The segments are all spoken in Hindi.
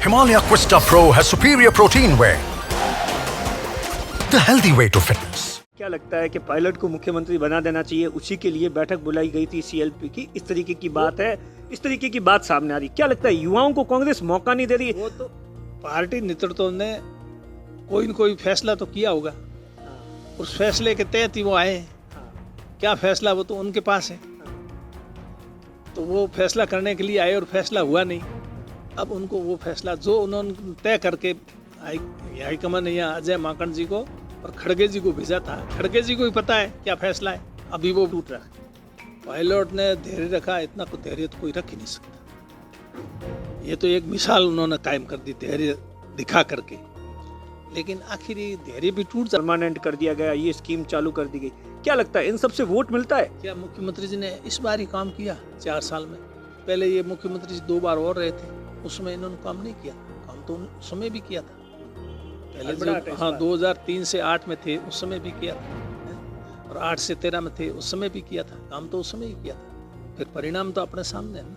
Himalaya Quista Pro has superior protein whey, the healthy way to fitness. क्या लगता है कि पायलट को मुख्यमंत्री बना देना चाहिए? उसी के लिए बैठक बुलाई गई थी सीएलपी की। इस तरीके की बात है, इस तरीके की बात सामने आ रही। क्या लगता है युवाओं को कांग्रेस मौका नहीं दे रही? वो तो पार्टी नेतृत्व ने कोई न कोई फैसला तो किया होगा, उस फैसले के तहत ही वो आए। क्या फैसला वो तो उनके पास है, तो वो फैसला करने के लिए आए और फैसला हुआ नहीं। अब उनको वो फैसला जो उन्होंने तय करके हाईकमान या अजय माकन जी को और खड़गे जी को भेजा था, खड़गे जी को ही पता है क्या फैसला है। अभी वो टूट रहा है। पायलट ने धैर्य रखा, इतना को धैर्य तो कोई रख ही नहीं सकता। ये तो एक मिसाल उन्होंने कायम कर दी धैर्य दिखा करके, लेकिन आखिर ये धैर्य भी टूट जाता। परमानेंट कर दिया गया, ये स्कीम चालू कर दी गई। क्या लगता है इन सबसे वोट मिलता है? क्या मुख्यमंत्री जी ने इस बार ही काम किया 4 साल में? पहले ये मुख्यमंत्री जी 2 बार और रहे थे, उसमें इन्होंने काम नहीं किया। काम तो उस समय भी किया था, पहले जो 2003 से 8 में थे उस समय भी किया था, और 8 से 13 में थे उस समय भी किया था। काम तो उस समय ही किया था, फिर परिणाम तो अपने सामने है ना।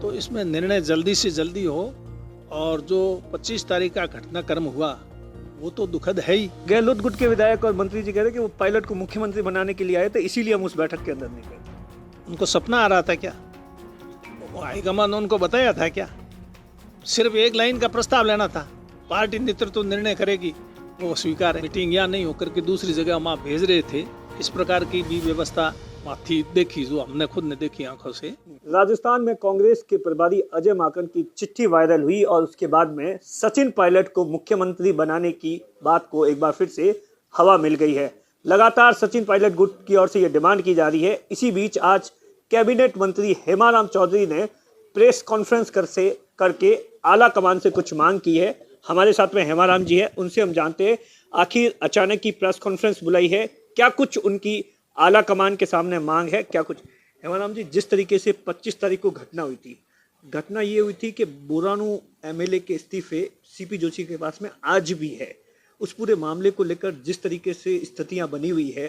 तो इसमें निर्णय जल्दी से जल्दी हो, और जो 25 तारीख का घटनाक्रम हुआ वो तो दुखद है ही। गहलोत गुट के विधायक और मंत्री जी कह रहे कि वो पायलट को मुख्यमंत्री बनाने के लिए आए थे, इसीलिए हम उस बैठक के अंदर नहीं गए। उनको सपना आ रहा था क्या? हाईकमान ने उनको बताया था क्या? सिर्फ एक लाइन का प्रस्ताव लेना था, पार्टी नेतृत्व निर्णय करेगी, वो स्वीकार है। मीटिंग या नहीं होकर के दूसरी जगह वहाँ भेज रहे थे। इस प्रकार की भी व्यवस्था वहाँ थी, देखी, जो हमने खुद ने देखी आंखों से। राजस्थान में कांग्रेस के प्रभारी अजय माकन की चिट्ठी वायरल हुई और उसके बाद में सचिन पायलट को मुख्यमंत्री बनाने की बात को एक बार फिर से हवा मिल गई है। लगातार सचिन पायलट गुट की ओर से यह डिमांड की जा रही है। इसी बीच आज कैबिनेट मंत्री हेमाराम चौधरी ने प्रेस कॉन्फ्रेंस करके आला कमान से कुछ मांग की है। हमारे साथ में हेमाराम जी है, उनसे हम जानते हैं आखिर अचानक की प्रेस कॉन्फ्रेंस बुलाई है, क्या कुछ उनकी आला कमान के सामने मांग है, क्या कुछ? हेमाराम जी, जिस तरीके से 25 तारीख को घटना हुई थी, घटना ये हुई थी कि बोरानू एमएलए के इस्तीफे सीपी जोशी के पास में आज भी है। उस पूरे मामले को लेकर जिस तरीके से स्थितियां बनी हुई है,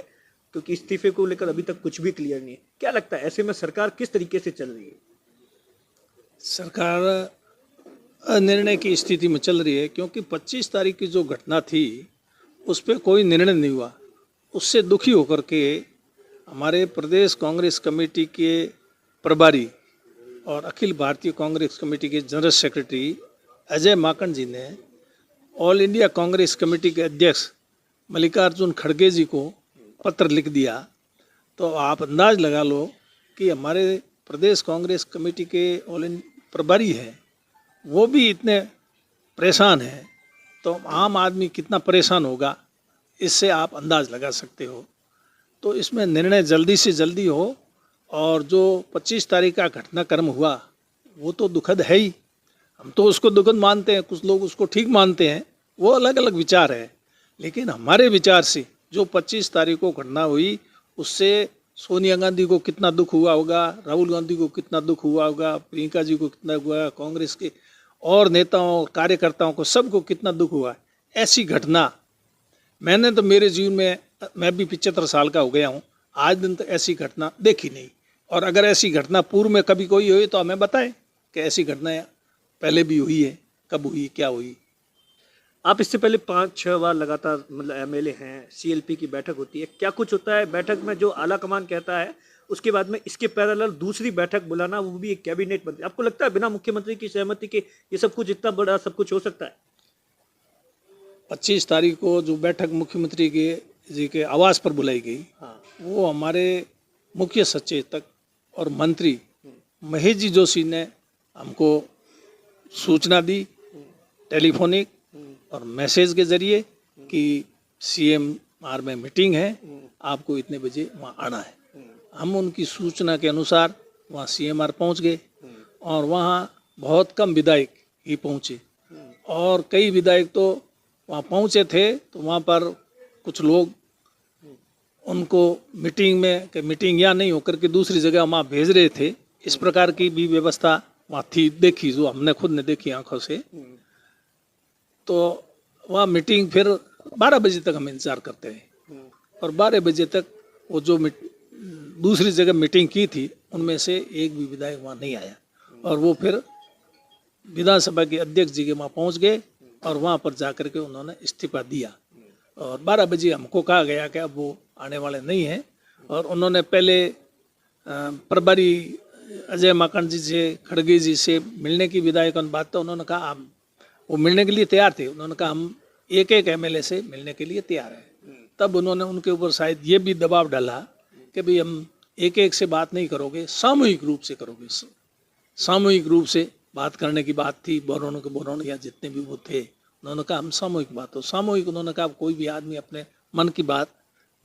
क्योंकि इस्तीफे को लेकर अभी तक कुछ भी क्लियर नहीं है, क्या लगता है ऐसे में सरकार किस तरीके से चल रही है? सरकार अनिर्णय की स्थिति में चल रही है, क्योंकि 25 तारीख की जो घटना थी उस पर कोई निर्णय नहीं हुआ। उससे दुखी होकर के हमारे प्रदेश कांग्रेस कमेटी के प्रभारी और अखिल भारतीय कांग्रेस कमेटी के जनरल सेक्रेटरी अजय माकन जी ने ऑल इंडिया कांग्रेस कमेटी के अध्यक्ष मल्लिकार्जुन खड़गे जी को पत्र लिख दिया। तो आप अंदाज लगा लो कि हमारे प्रदेश कांग्रेस कमेटी के प्रभारी हैं, वो भी इतने परेशान हैं, तो आम आदमी कितना परेशान होगा, इससे आप अंदाज लगा सकते हो। तो इसमें निर्णय जल्दी से जल्दी हो, और जो 25 तारीख का घटनाक्रम हुआ वो तो दुखद है ही। हम तो उसको दुखद मानते हैं, कुछ लोग उसको ठीक मानते हैं, वो अलग अलग विचार है। लेकिन हमारे विचार से जो 25 तारीख को घटना हुई, उससे सोनिया गांधी को कितना दुख हुआ होगा, राहुल गांधी को कितना दुख हुआ होगा, प्रियंका जी को कितना हुआ, कांग्रेस के और नेताओं कार्यकर्ताओं को सबको कितना दुख हुआ। ऐसी घटना मैंने तो मेरे जीवन में, मैं भी 75 साल का हो गया हूँ, आज दिन तक ऐसी घटना देखी नहीं। और अगर ऐसी घटना पूर्व में कभी कोई हुई तो हमें बताएं कि ऐसी घटना पहले भी हुई है, कब हुई, क्या हुई। आप इससे पहले 5-6 बार लगातार मतलब एमएलए हैं, सीएलपी की बैठक होती है, क्या कुछ होता है बैठक में जो आला कमान कहता है, उसके बाद में इसके पैरेलल दूसरी बैठक बुलाना, वो भी एक कैबिनेट मंत्री? आपको लगता है बिना मुख्यमंत्री की सहमति के ये सब कुछ, इतना बड़ा सब कुछ हो सकता है? 25 तारीख को जो बैठक मुख्यमंत्री जी के आवास पर बुलाई गई, वो हमारे मुख्य सचेतक और मंत्री महेश जी जोशी ने हमको सूचना दी, टेलीफोनिक और मैसेज के जरिए, कि CMR में मीटिंग है, आपको इतने बजे वहाँ आना है। हम उनकी सूचना के अनुसार वहाँ CMR पहुँच गए, और वहाँ बहुत कम विधायक ही पहुँचे, और कई विधायक तो वहाँ पहुँचे थे तो वहाँ पर कुछ लोग उनको मीटिंग या नहीं होकर के दूसरी जगह वहाँ भेज रहे थे। इस प्रकार की भी व्यवस्था वहाँ थी, देखी, जो हमने खुद ने देखी आंखों से। तो वहाँ मीटिंग फिर 12 बजे तक हम इंतजार करते हैं, और 12 बजे तक वो जो दूसरी जगह मीटिंग की थी उनमें से एक भी विधायक वहाँ नहीं आया, और वो फिर विधानसभा के अध्यक्ष जी के वहाँ पहुँच गए और वहाँ पर जाकर के उन्होंने इस्तीफा दिया। और 12 बजे हमको कहा गया कि अब वो आने वाले नहीं हैं। और उन्होंने पहले प्रभारी अजय माकन जी से, खड़गे जी से मिलने की विधायक बात, तो उन्होंने कहा हम वो मिलने के लिए तैयार थे। उन्होंने कहा हम एक एक एमएलए से मिलने के लिए तैयार हैं। तब उन्होंने उनके ऊपर शायद ये भी दबाव डाला कि भाई हम एक एक से बात नहीं करोगे, सामूहिक रूप से करोगे। सामूहिक रूप से बात करने की बात थी, बोरों के बोरों या जितने भी वो थे, उन्होंने कहा हम सामूहिक बात हो। सामूहिक उन्होंने कहा कोई भी आदमी अपने मन की बात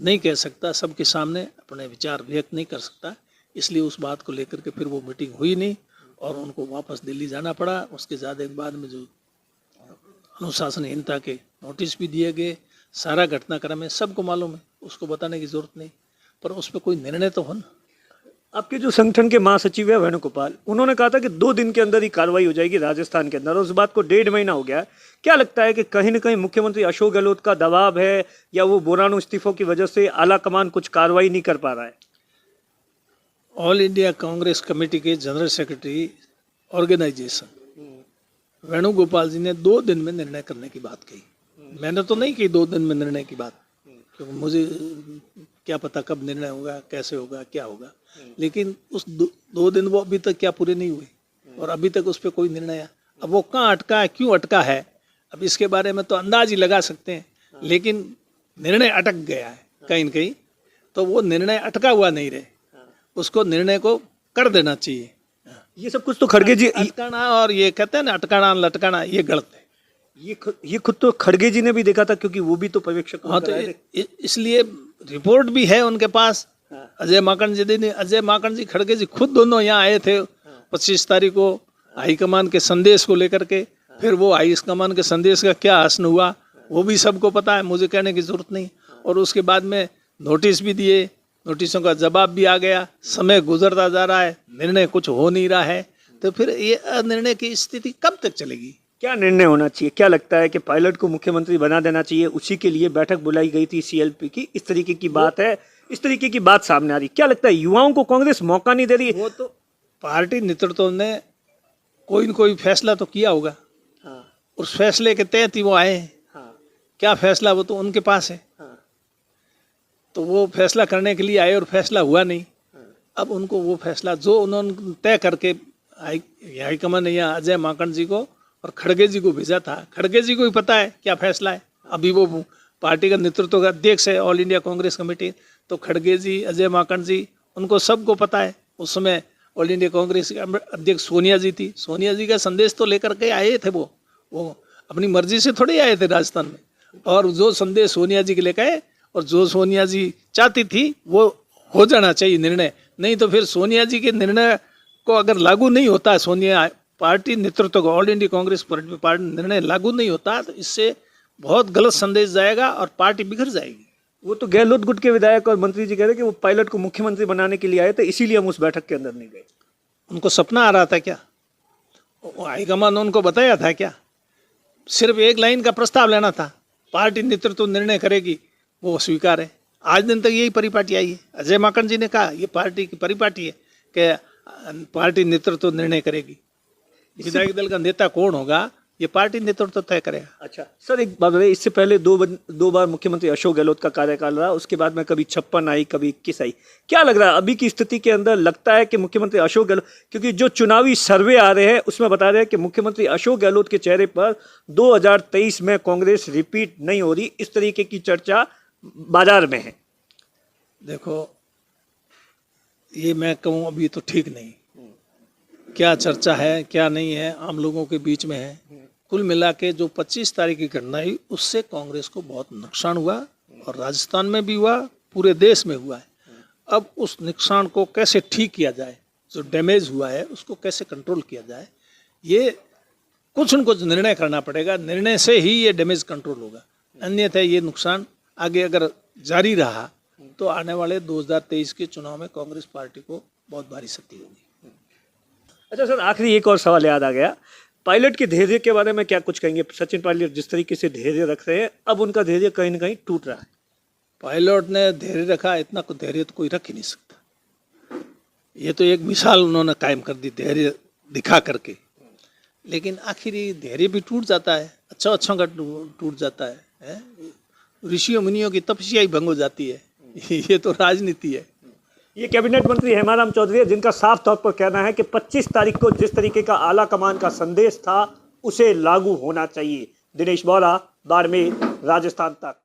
नहीं कह सकता, सबके सामने अपने विचार व्यक्त नहीं कर सकता। इसलिए उस बात को लेकर के फिर वो मीटिंग हुई नहीं और उनको वापस दिल्ली जाना पड़ा। उसके ज़्यादा बाद में जो अनुशासनहीनता के नोटिस भी दिए गए, सारा घटनाक्रम है, सबको मालूम है, उसको बताने की जरूरत नहीं, पर उस पर कोई निर्णय तो हो ना। आपके जो संगठन के महासचिव है वेणुगोपाल, उन्होंने कहा था कि 2 दिन के अंदर ही कार्रवाई हो जाएगी राजस्थान के अंदर, और उस बात को 1.5 महीना हो गया है। क्या लगता है कि कहीं ना कहीं मुख्यमंत्री अशोक गहलोत का दबाव है या वो बोरानो इस्तीफों की वजह से आला कमान कुछ कार्रवाई नहीं कर पा रहा है? ऑल इंडिया कांग्रेस कमेटी के जनरल सेक्रेटरी ऑर्गेनाइजेशन वेणुगोपाल जी ने 2 दिन में निर्णय करने की बात कही। मैंने तो नहीं की 2 दिन में निर्णय की बात, क्योंकि मुझे क्या पता कब निर्णय होगा, कैसे होगा, क्या होगा। लेकिन उस 2 दिन वो अभी तक क्या पूरे नहीं हुए और अभी तक उस पर कोई निर्णय है। अब वो कहाँ अटका है, क्यों अटका है, अब इसके बारे में तो अंदाज ही लगा सकते हैं। लेकिन निर्णय अटक गया है कहीं न कहीं, तो वो निर्णय अटका हुआ नहीं रहे, उसको निर्णय को कर देना चाहिए। ये सब कुछ तो खड़गे जी, अटकाना और ये कहते हैं ना अटकाना लटकाना, ये गलत है। ये खुद तो खड़गे जी ने भी देखा था, क्योंकि वो भी तो पर्यवेक्षक। हाँ, तो इसलिए रिपोर्ट भी है उनके पास। अजय माकन जी खड़गे जी खुद दोनों यहाँ आए थे 25 तारीख को हाईकमान के संदेश को लेकर के। फिर वो हाईकमान के संदेश का क्या हसन हुआ वो भी सबको पता है, मुझे कहने की जरूरत नहीं। और उसके बाद में नोटिस भी दिए, नोटिसों का जवाब भी आ गया। समय गुजरता जा रहा है, निर्णय कुछ हो नहीं रहा है, तो फिर ये अनिर्णय की स्थिति कब तक चलेगी? क्या निर्णय होना चाहिए? क्या लगता है कि पायलट को मुख्यमंत्री बना देना चाहिए? उसी के लिए बैठक बुलाई गई थी सीएलपी की, इस तरीके की बात है, इस तरीके की बात सामने आ रही। क्या लगता है युवाओं को कांग्रेस मौका नहीं दे रही? वो तो पार्टी नेतृत्व ने कोई न कोई फैसला तो किया होगा। हाँ, उस फैसले के तहत ही वो आए हैं। हाँ, क्या फैसला, वो तो उनके पास है। हाँ, तो वो फैसला करने के लिए आए और फैसला हुआ नहीं। अब उनको वो फैसला जो उन्होंने तय करके हाईकमान ने या अजय माकन जी को और खड़गे जी को भेजा था, खड़गे जी को ही पता है क्या फैसला है। अभी वो पार्टी का नेतृत्व का अध्यक्ष है ऑल इंडिया कांग्रेस कमेटी, तो खड़गे जी, अजय माकन जी, उनको सबको पता है। उस समय ऑल इंडिया कांग्रेस के अध्यक्ष सोनिया जी थी, सोनिया जी का संदेश तो लेकर के आए थे। वो अपनी मर्जी से थोड़े आए थे राजस्थान में, और जो संदेश सोनिया जी के लेकर आए और जो सोनिया जी चाहती थी वो हो जाना चाहिए निर्णय। नहीं तो फिर सोनिया जी के निर्णय को अगर लागू नहीं होता, सोनिया पार्टी नेतृत्व को, ऑल इंडिया कांग्रेस पार्टी निर्णय लागू नहीं होता, तो इससे बहुत गलत संदेश जाएगा और पार्टी बिखर जाएगी। वो तो गहलोत गुट के विधायक और मंत्री जी कह रहे कि वो पायलट को मुख्यमंत्री बनाने के लिए आए थे, इसीलिए हम उस बैठक के अंदर नहीं गए। उनको सपना आ रहा था क्या? हाईकमान ने उनको बताया था क्या? सिर्फ एक लाइन का प्रस्ताव लेना था, पार्टी नेतृत्व निर्णय करेगी, वो स्वीकार है। आज दिन तक यही परिपाटी आई है। अजय माकन जी ने कहा ये पार्टी की परिपाटी है कि पार्टी नेतृत्व निर्णय करेगी। विधायक दल का नेता कौन होगा ये पार्टी नेतृत्व तय करेगा। अच्छा सर, एक बात बताइए, इससे पहले दो बार मुख्यमंत्री अशोक गहलोत का कार्यकाल रहा, उसके बाद में कभी 56 आई, कभी 21 आई। क्या लग रहा है अभी की स्थिति के अंदर? लगता है कि मुख्यमंत्री अशोक गहलोत, क्योंकि जो चुनावी सर्वे आ रहे हैं उसमें बता रहे हैं कि मुख्यमंत्री अशोक गहलोत के चेहरे पर 2023 में कांग्रेस रिपीट नहीं हो रही, इस तरीके की चर्चा बाजार में है। देखो, ये मैं कहूँ अभी तो ठीक नहीं, क्या चर्चा है क्या नहीं है आम लोगों के बीच में है। कुल मिला के जो 25 तारीख की घटना हुई उससे कांग्रेस को बहुत नुकसान हुआ, और राजस्थान में भी हुआ, पूरे देश में हुआ है। अब उस नुकसान को कैसे ठीक किया जाए, जो डैमेज हुआ है उसको कैसे कंट्रोल किया जाए, ये कुछ न कुछ निर्णय करना पड़ेगा। निर्णय से ही ये डैमेज कंट्रोल होगा, अन्यथा ये नुकसान आगे अगर जारी रहा तो आने वाले 2023 के चुनाव में कांग्रेस पार्टी को बहुत भारी क्षति होगी। अच्छा सर, आखिरी एक और सवाल याद आ गया, पायलट के धैर्य के बारे में क्या कुछ कहेंगे? सचिन पायलट जिस तरीके से धैर्य रख रहे हैं, अब उनका धैर्य कहीं ना कहीं टूट रहा है। पायलट ने धैर्य रखा, इतना को धैर्य तो कोई रख ही नहीं सकता। ये तो एक मिसाल उन्होंने कायम कर दी धैर्य दिखा करके। लेकिन आखिर ये धैर्य भी टूट जाता है, अच्छों का टूट जाता है? ऋषियों मुनियों की तपस्या ही भंग हो जाती है। ये तो राजनीति है। ये कैबिनेट मंत्री हेमाराम चौधरी है, जिनका साफ तौर पर कहना है कि 25 तारीख को जिस तरीके का आला कमान का संदेश था उसे लागू होना चाहिए। दिनेश बोरा, बाड़मेर, राजस्थान तक।